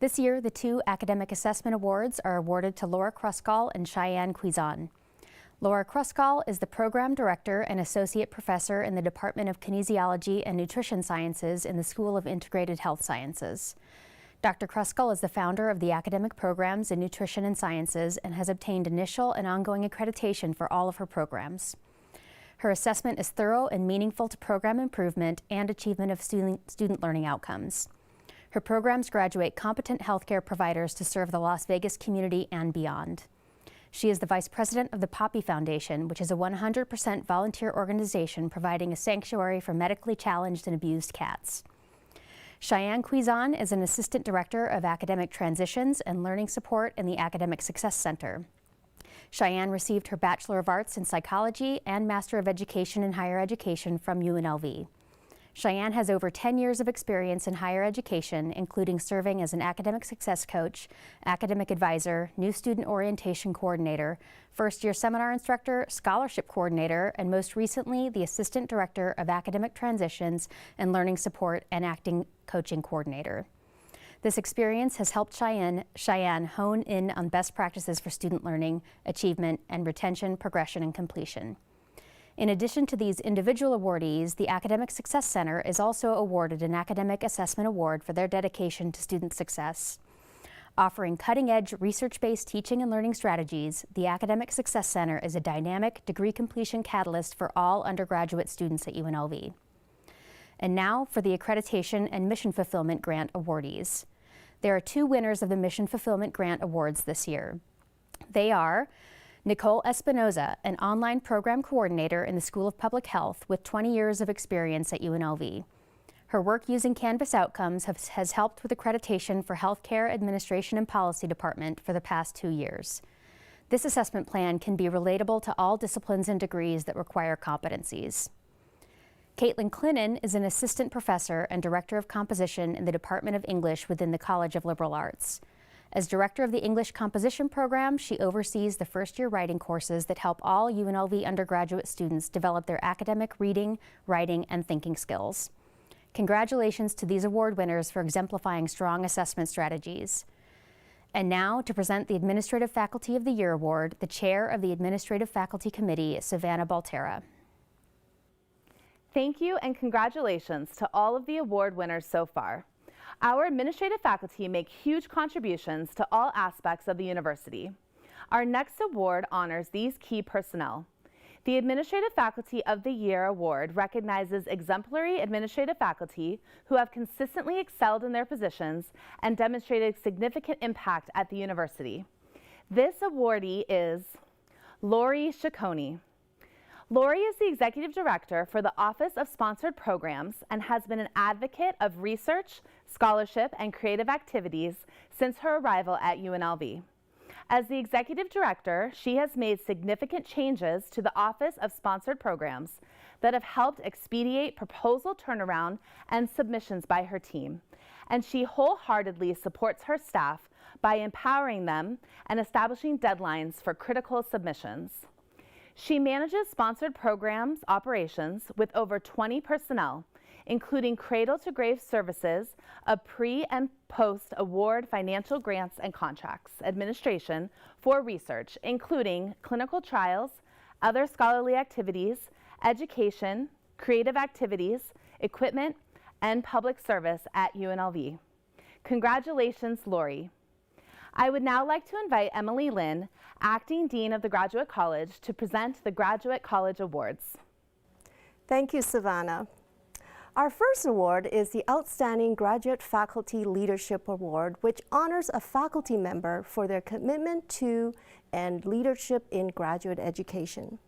This year, the 2 Academic Assessment Awards are awarded to Laura Kruskal and Cheyenne Cuizon. Laura Kruskal is the Program Director and Associate Professor in the Department of Kinesiology and Nutrition Sciences in the School of Integrated Health Sciences. Dr. Kruskal is the founder of the academic programs in Nutrition and Sciences and has obtained initial and ongoing accreditation for all of her programs. Her assessment is thorough and meaningful to program improvement and achievement of student learning outcomes. Her programs graduate competent healthcare providers to serve the Las Vegas community and beyond. She is the Vice President of the Poppy Foundation, which is a 100% volunteer organization providing a sanctuary for medically challenged and abused cats. Cheyenne Cuizon is an Assistant Director of Academic Transitions and Learning Support in the Academic Success Center. Cheyenne received her Bachelor of Arts in Psychology and Master of Education in Higher Education from UNLV. Cheyenne has over 10 years of experience in higher education, including serving as an academic success coach, academic advisor, new student orientation coordinator, first-year seminar instructor, scholarship coordinator, and most recently, the Assistant Director of Academic Transitions and Learning Support and Acting Coaching Coordinator. This experience has helped Cheyenne hone in on best practices for student learning, achievement, and retention, progression, and completion. In addition to these individual awardees, the Academic Success Center is also awarded an Academic Assessment Award for their dedication to student success. Offering cutting-edge, research-based teaching and learning strategies, the Academic Success Center is a dynamic degree completion catalyst for all undergraduate students at UNLV. And now for the Accreditation and Mission Fulfillment Grant awardees. There are 2 winners of the Mission Fulfillment Grant Awards this year. They are Nicole Espinoza, an online program coordinator in the School of Public Health with 20 years of experience at UNLV. Her work using Canvas Outcomes has helped with accreditation for Healthcare Administration and Policy Department for the past 2 years. This assessment plan can be relatable to all disciplines and degrees that require competencies. Caitlin Clinnan is an assistant professor and director of composition in the Department of English within the College of Liberal Arts. As director of the English Composition Program, she oversees the first-year writing courses that help all UNLV undergraduate students develop their academic reading, writing, and thinking skills. Congratulations to these award winners for exemplifying strong assessment strategies. And now, to present the Administrative Faculty of the Year Award, the Chair of the Administrative Faculty Committee, Savannah Baltera. Thank you and congratulations to all of the award winners so far. Our administrative faculty make huge contributions to all aspects of the university. Our next award honors these key personnel. The Administrative Faculty of the Year Award recognizes exemplary administrative faculty who have consistently excelled in their positions and demonstrated significant impact at the university. This awardee is Lori Ciccone. Lori is the Executive Director for the Office of Sponsored Programs and has been an advocate of research, scholarship, and creative activities since her arrival at UNLV. As the Executive Director, she has made significant changes to the Office of Sponsored Programs that have helped expedite proposal turnaround and submissions by her team, and she wholeheartedly supports her staff by empowering them and establishing deadlines for critical submissions. She manages sponsored programs operations with over 20 personnel, including cradle-to-grave services, a pre- and post-award financial grants and contracts administration for research, including clinical trials, other scholarly activities, education, creative activities, equipment, and public service at UNLV. Congratulations, Lori. I would now like to invite Emily Lynn, Acting Dean of the Graduate College, to present the Graduate College Awards. Thank you, Savannah. Our first award is the Outstanding Graduate Faculty Leadership Award, which honors a faculty member for their commitment to and leadership in graduate education.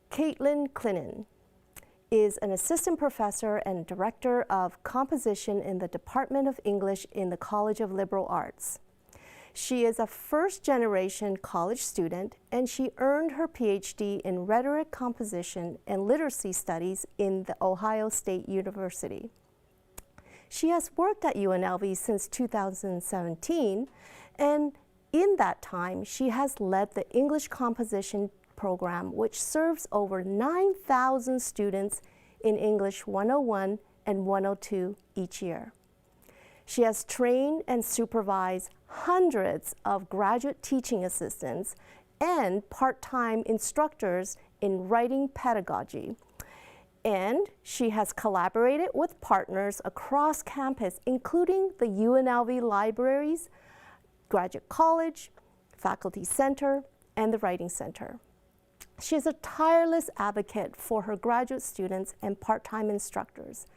Caitlin Clinnan is an assistant professor and director of composition in the Department of English in the College of Liberal Arts. She is a first-generation college student, and she earned her PhD in Rhetoric Composition and Literacy Studies in the Ohio State University. She has worked at UNLV since 2017, and in that time, she has led the English Composition program, which serves over 9,000 students in English 101 and 102 each year. She has trained and supervised hundreds of graduate teaching assistants and part-time instructors in writing pedagogy. And she has collaborated with partners across campus, including the UNLV libraries, Graduate College, Faculty Center, and the Writing Center. She is a tireless advocate for her graduate students and part-time instructors,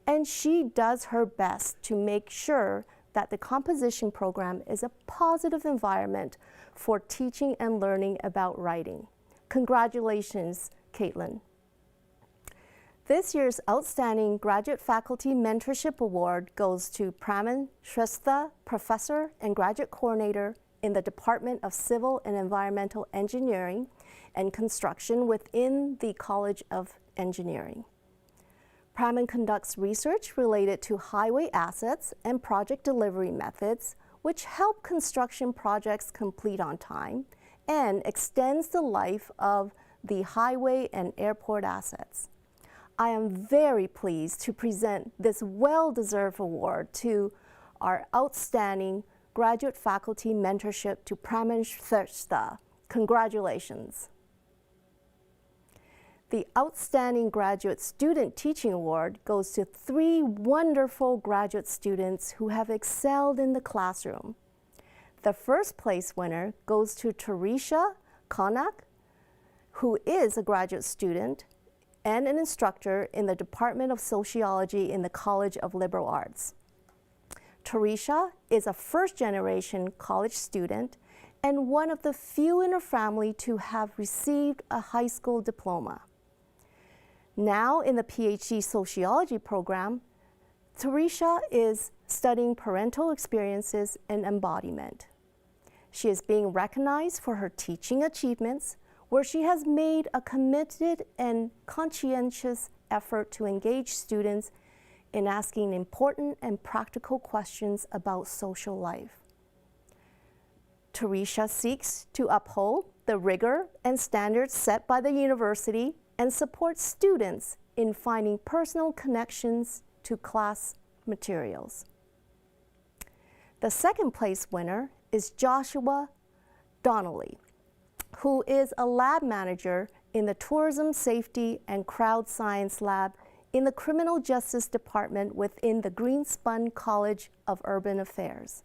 and she does her best to make sure that the composition program is a positive environment for teaching and learning about writing. Congratulations, Caitlin. This year's Outstanding Graduate Faculty Mentorship Award goes to Praman Shrestha, Professor and Graduate Coordinator in the Department of Civil and Environmental Engineering and Construction within the College of Engineering. Praman conducts research related to highway assets and project delivery methods, which help construction projects complete on time and extends the life of the highway and airport assets. I am very pleased to present this well-deserved award to our Outstanding Graduate Faculty Mentorship to Praman Shrestha. Congratulations. The Outstanding Graduate Student Teaching Award goes to 3 wonderful graduate students who have excelled in the classroom. The first place winner goes to Tarisha Konak, who is a graduate student and an instructor in the Department of Sociology in the College of Liberal Arts. Tarisha is a first-generation college student and one of the few in her family to have received a high school diploma. Now in the PhD Sociology program, Tarisha is studying parental experiences and embodiment. She is being recognized for her teaching achievements, where she has made a committed and conscientious effort to engage students in asking important and practical questions about social life. Tarisha seeks to uphold the rigor and standards set by the university and support students in finding personal connections to class materials. The second place winner is Joshua Donnelly, who is a lab manager in the Tourism Safety and Crowd Science Lab in the Criminal Justice Department within the Greenspun College of Urban Affairs.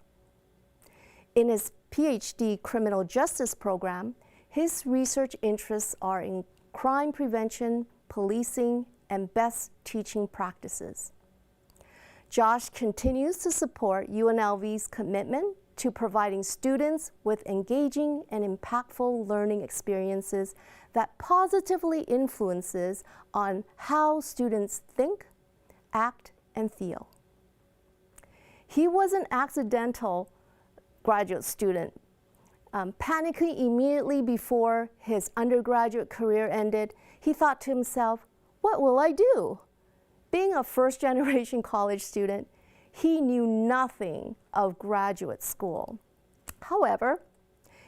In his PhD Criminal Justice program, his research interests are in crime prevention, policing, and best teaching practices. Josh continues to support UNLV's commitment to providing students with engaging and impactful learning experiences that positively influences on how students think, act, and feel. He was an accidental graduate student. Panicking immediately before his undergraduate career ended, he thought to himself, "What will I do?" Being a first-generation college student, he knew nothing of graduate school. However,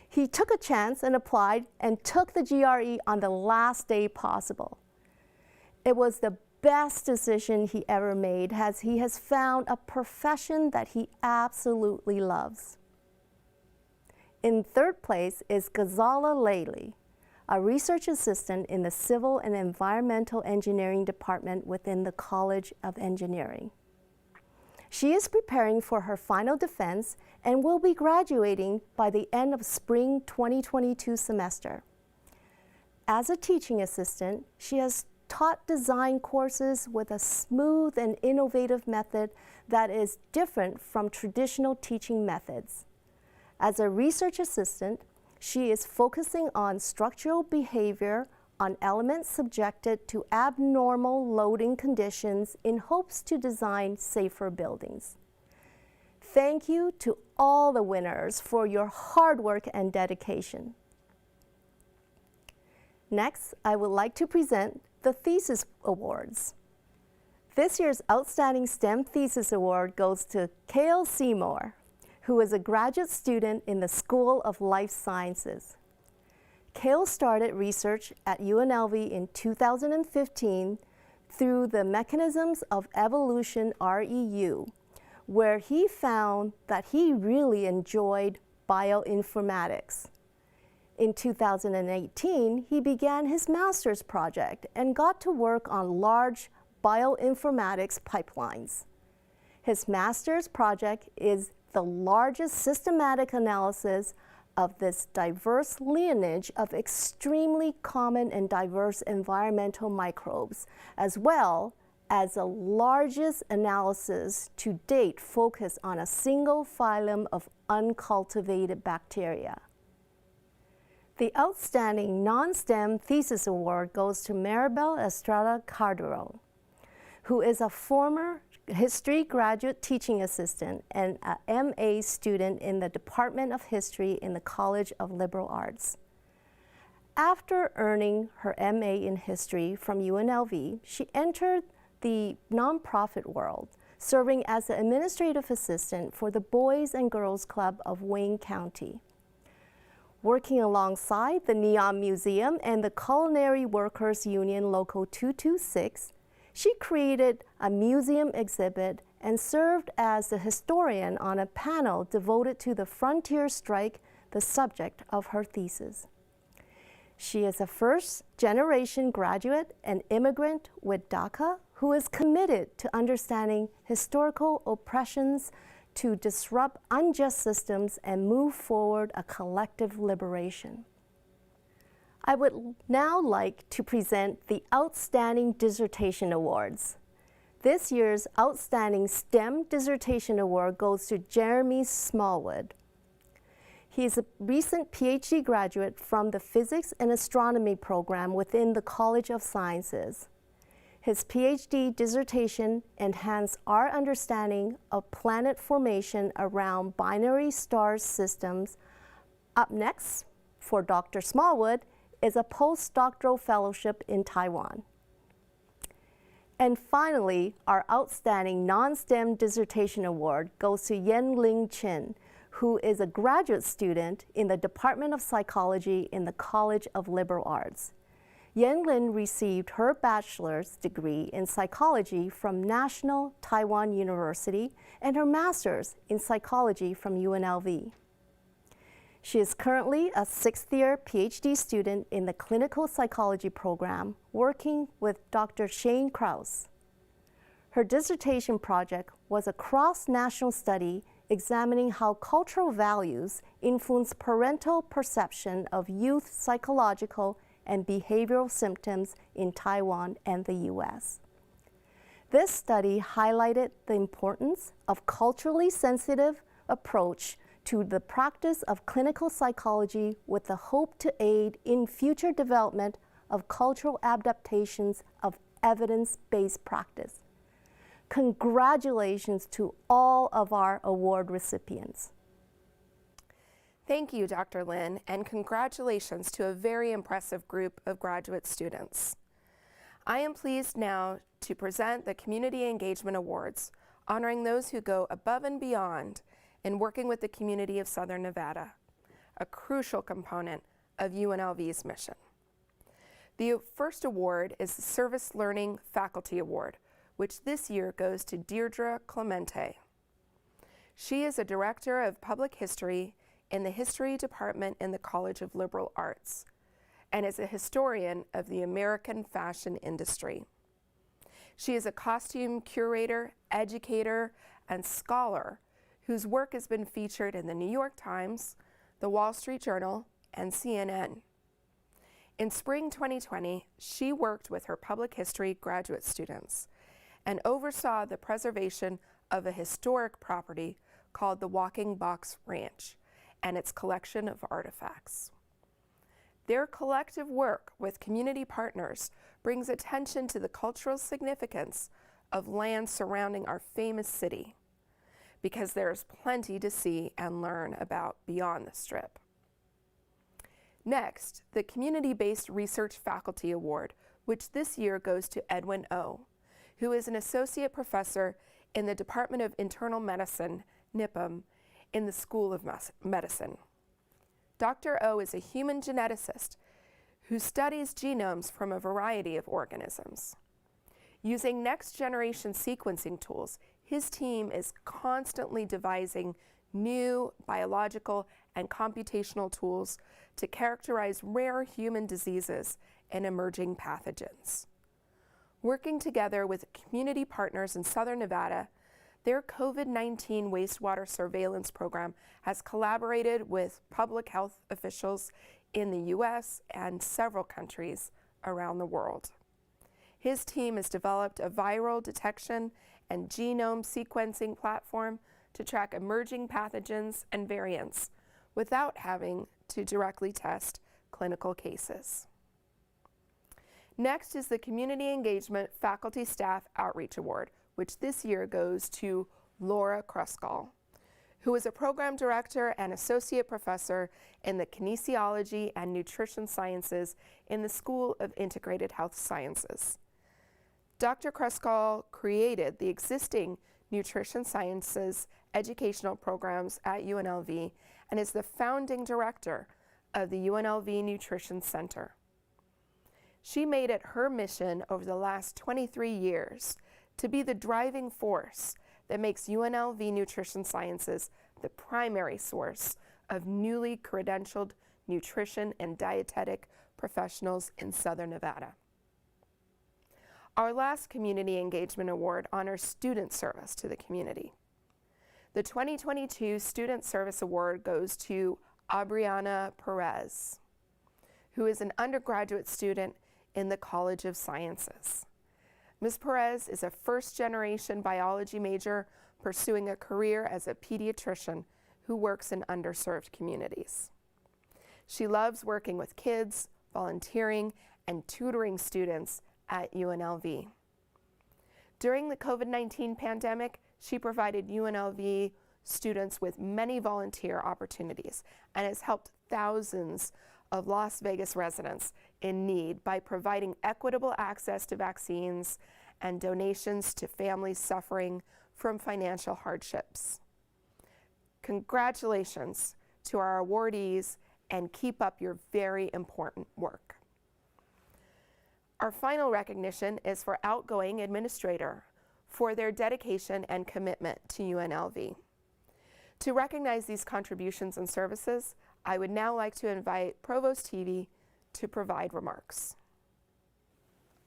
he took a chance and applied and took the GRE on the last day possible. It was the best decision he ever made, as he has found a profession that he absolutely loves. In third place is Ghazala Layli, a research assistant in the Civil and Environmental Engineering Department within the College of Engineering. She is preparing for her final defense and will be graduating by the end of spring 2022 semester. As a teaching assistant, she has taught design courses with a smooth and innovative method that is different from traditional teaching methods. As a research assistant, she is focusing on structural behavior on elements subjected to abnormal loading conditions in hopes to design safer buildings. Thank you to all the winners for your hard work and dedication. Next, I would like to present the Thesis Awards. This year's Outstanding STEM Thesis Award goes to Cale Seymour, who is a graduate student in the School of Life Sciences. Cale started research at UNLV in 2015 through the Mechanisms of Evolution REU, where he found that he really enjoyed bioinformatics. In 2018, he began his master's project and got to work on large bioinformatics pipelines. His master's project is the largest systematic analysis of this diverse lineage of extremely common and diverse environmental microbes, as well as the largest analysis to date focused on a single phylum of uncultivated bacteria. The Outstanding Non-STEM Thesis Award goes to Maribel Estrada Cardero, who is a former history graduate teaching assistant and a MA student in the Department of History in the College of Liberal Arts. After earning her MA in history from UNLV, she entered the nonprofit world, serving as the administrative assistant for the Boys and Girls Club of Wayne County. Working alongside the Neon Museum and the Culinary Workers Union Local 226, she created a museum exhibit and served as the historian on a panel devoted to the frontier strike, the subject of her thesis. She is a first-generation graduate and immigrant with DACA who is committed to understanding historical oppressions to disrupt unjust systems and move forward a collective liberation. I would now like to present the Outstanding Dissertation Awards. This year's Outstanding STEM Dissertation Award goes to Jeremy Smallwood. He is a recent PhD graduate from the Physics and Astronomy program within the College of Sciences. His PhD dissertation enhanced our understanding of planet formation around binary star systems. Up next, for Dr. Smallwood, is a postdoctoral fellowship in Taiwan. And finally, our Outstanding Non-STEM Dissertation Award goes to Yen-Ling Chin, who is a graduate student in the Department of Psychology in the College of Liberal Arts. Yen-Lin received her bachelor's degree in psychology from National Taiwan University and her master's in psychology from UNLV. She is currently a sixth-year PhD student in the clinical psychology program, working with Dr. Shane Krause. Her dissertation project was a cross-national study examining how cultural values influence parental perception of youth psychological and behavioral symptoms in Taiwan and the US. This study highlighted the importance of culturally sensitive approach to the practice of clinical psychology with the hope to aid in future development of cultural adaptations of evidence-based practice. Congratulations to all of our award recipients. Thank you, Dr. Lin, and congratulations to a very impressive group of graduate students. I am pleased now to present the Community Engagement Awards, honoring those who go above and beyond in working with the community of Southern Nevada, a crucial component of UNLV's mission. The first award is the Service Learning Faculty Award, which this year goes to Deirdre Clemente. She is a Director of Public History in the History Department in the College of Liberal Arts and is a historian of the American fashion industry. She is a costume curator, educator, and scholar whose work has been featured in the New York Times, the Wall Street Journal, and CNN. In spring 2020, she worked with her public history graduate students and oversaw the preservation of a historic property called the Walking Box Ranch and its collection of artifacts. Their collective work with community partners brings attention to the cultural significance of land surrounding our famous city, because there is plenty to see and learn about beyond the Strip. Next, the Community-Based Research Faculty Award, which this year goes to Edwin O., who is an associate professor in the Department of Internal Medicine, NIPM, in the School of Medicine. Dr. O is a human geneticist who studies genomes from a variety of organisms. Using next-generation sequencing tools, his team is constantly devising new biological and computational tools to characterize rare human diseases and emerging pathogens. Working together with community partners in Southern Nevada, Their COVID-19 wastewater surveillance program has collaborated with public health officials in the U.S. and several countries around the world. His team has developed a viral detection and genome sequencing platform to track emerging pathogens and variants without having to directly test clinical cases. Next is the Community Engagement Faculty Staff Outreach Award, which this year goes to Laura Kruskal, who is a program director and associate professor in the Kinesiology and Nutrition Sciences in the School of Integrated Health Sciences. Dr. Kruskal created the existing nutrition sciences educational programs at UNLV and is the founding director of the UNLV Nutrition Center. She made it her mission over the last 23 years to be the driving force that makes UNLV Nutrition Sciences the primary source of newly credentialed nutrition and dietetic professionals in Southern Nevada. Our last Community Engagement Award honors student service to the community. The 2022 Student Service Award goes to Aubriana Perez, who is an undergraduate student in the College of Sciences. Ms. Perez is a first-generation biology major pursuing a career as a pediatrician who works in underserved communities. She loves working with kids, volunteering, and tutoring students at UNLV. During the COVID-19 pandemic, she provided UNLV students with many volunteer opportunities and has helped thousands of Las Vegas residents in need by providing equitable access to vaccines and donations to families suffering from financial hardships. Congratulations to our awardees, and keep up your very important work. Our final recognition is for outgoing administrator for their dedication and commitment to UNLV. To recognize these contributions and services, I would now like to invite Provost TV to provide remarks.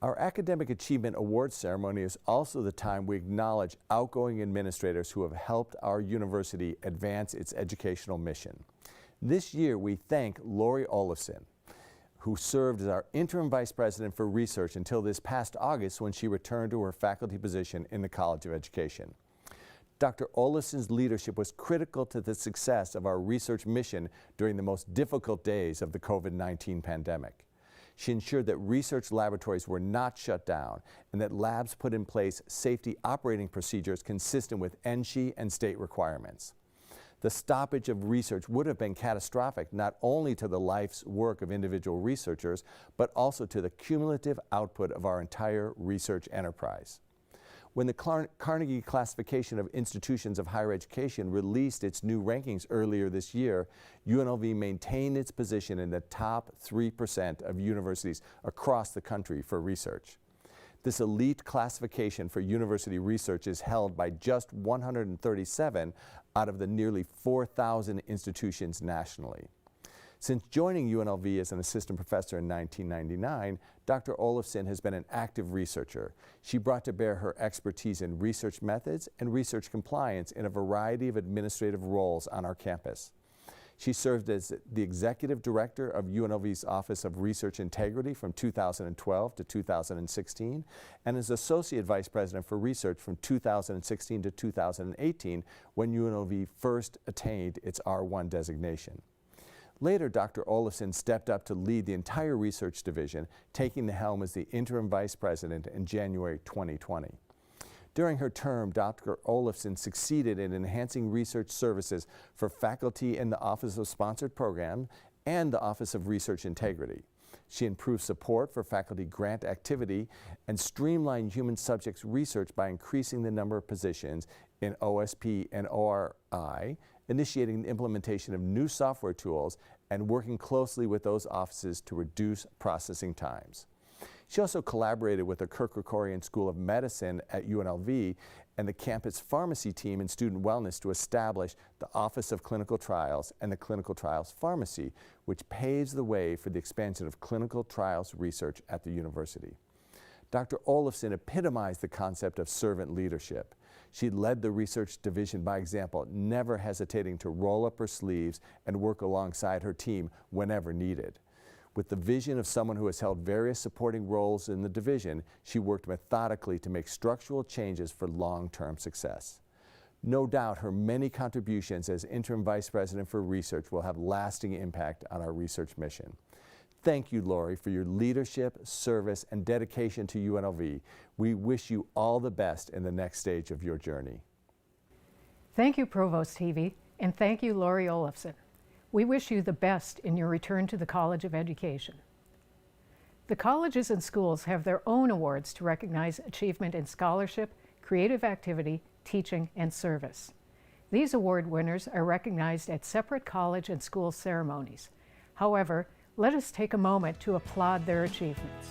Our Academic Achievement Awards ceremony is also the time we acknowledge outgoing administrators who have helped our university advance its educational mission. This year, we thank Lori Olafson, who served as our interim vice president for research until this past August when she returned to her faculty position in the College of Education. Dr. Olafson's leadership was critical to the success of our research mission during the most difficult days of the COVID-19 pandemic. She ensured that research laboratories were not shut down and that labs put in place safety operating procedures consistent with NSHE and state requirements. The stoppage of research would have been catastrophic not only to the life's work of individual researchers, but also to the cumulative output of our entire research enterprise. When the Carnegie Classification of Institutions of Higher Education released its new rankings earlier this year, UNLV maintained its position in the top 3% of universities across the country for research. This elite classification for university research is held by just 137 out of the nearly 4,000 institutions nationally. Since joining UNLV as an assistant professor in 1999, Dr. Olafson has been an active researcher. She brought to bear her expertise in research methods and research compliance in a variety of administrative roles on our campus. She served as the executive director of UNLV's Office of Research Integrity from 2012 to 2016, and as associate vice president for research from 2016 to 2018, when UNLV first attained its R1 designation. Later, Dr. Olafson stepped up to lead the entire research division, taking the helm as the interim vice president in January 2020. During her term, Dr. Olafson succeeded in enhancing research services for faculty in the Office of Sponsored Program and the Office of Research Integrity. She improved support for faculty grant activity and streamlined human subjects research by increasing the number of positions in OSP and ORI, initiating the implementation of new software tools, and working closely with those offices to reduce processing times. She also collaborated with the Kirk Kerkorian School of Medicine at UNLV and the campus pharmacy team in student wellness to establish the Office of Clinical Trials and the Clinical Trials Pharmacy, which paves the way for the expansion of clinical trials research at the university. Dr. Olafson epitomized the concept of servant leadership. She led the research division by example, never hesitating to roll up her sleeves and work alongside her team whenever needed. With the vision of someone who has held various supporting roles in the division, she worked methodically to make structural changes for long-term success. No doubt her many contributions as Interim Vice President for Research will have lasting impact on our research mission. Thank you, Lori, for your leadership, service, and dedication to UNLV. We wish you all the best in the next stage of your journey. Thank you, Provost TV, and thank you, Lori Olafson. We wish you the best in your return to the College of Education. The colleges and schools have their own awards to recognize achievement in scholarship, creative activity, teaching, and service. These award winners are recognized at separate college and school ceremonies. However, let us take a moment to applaud their achievements.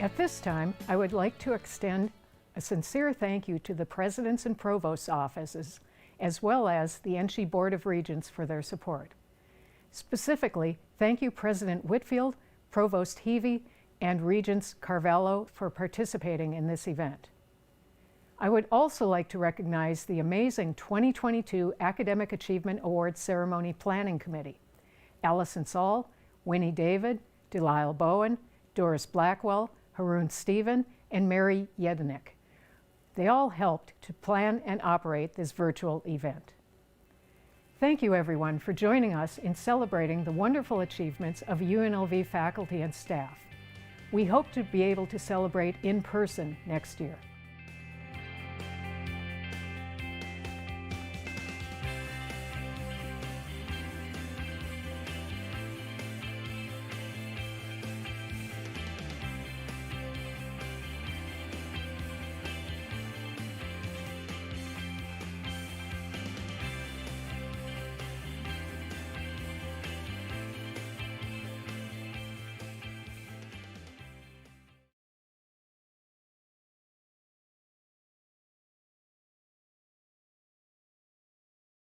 At this time, I would like to extend a sincere thank you to the President's and Provost's offices, as well as the NSHE Board of Regents for their support. Specifically, thank you President Whitfield, Provost Heavey, and Regents Carvalho for participating in this event. I would also like to recognize the amazing 2022 Academic Achievement Awards Ceremony Planning Committee: Allison Saul, Winnie David, Delisle Bowen, Doris Blackwell, Haroon Stephen, and Mary Yedinek. They all helped to plan and operate this virtual event. Thank you everyone for joining us in celebrating the wonderful achievements of UNLV faculty and staff. We hope to be able to celebrate in person next year.